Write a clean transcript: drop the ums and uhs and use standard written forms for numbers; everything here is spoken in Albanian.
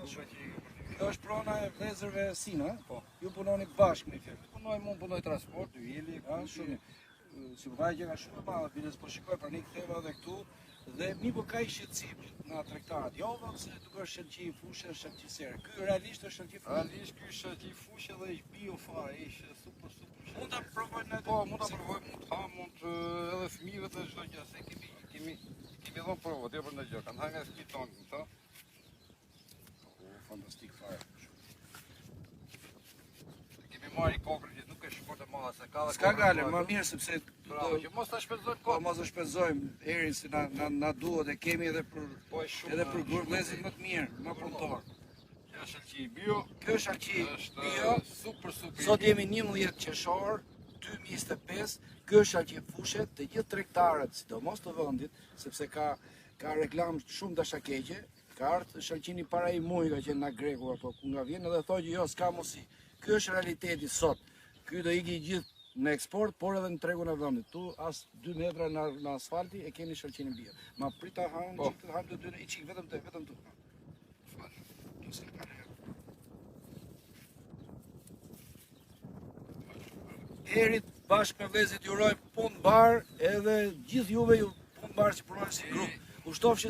Kjo është prona e vlezërve Sina, po. Ju punoni bashkë me firmë. Unë punoj transport, Yili, Shumë. Si vajgje nga shumë e madhe, biles po shikoj për një ktheva edhe këtu, dhe mi po ka i shqetësim nga tregtarët. Jo vëllë se nuk është shëlqi fushë, është shëlqi serë. Ky realisht është shëlqi fushë. Realisht ky është shëlqi fushë dhe është bio fare, ishte super. Mund ta provojnë edhe. Po, mund ta provoj, mund ta mund edhe fëmijëve të çdo gjë, se kemi dhënë provë, jo për ndonjë gjë. Kanë hangë spiton, këto. Fantastik fare. Kemi marrë kokën që nuk është shport e madhe se ka. S'ka gale, më mirë sepse që mos ta shpenzojmë kohë. Mos e shpenzojmë erin se na duhet e kemi edhe për gurmëzit më të mirë, më punëtor. Kjo është shëlqi bio. Kjo është shëlqi bio. Super. Sot jemi 11 qershor 2025. Ky është shëlqi fushë të gjithë tregtarët, sidomos të vendit, sepse ka reklam shumë dashakeqe. Ka ardhur shëlqini para i muj ka qenë na greku apo ku nga vjen edhe thotë jo s'ka mosi. Ky është realiteti sot. Ky do iki gjithë në eksport, por edhe në tregun e vendit. Tu as 2 metra në asfalti e keni shëlqinin bio. Ma prita han, han të dy i çik vetëm tu. Erit bashkë me vëllezërit ju uroj punë mbar, edhe gjithë juve ju punë mbar që punoni si grup. U shtofshin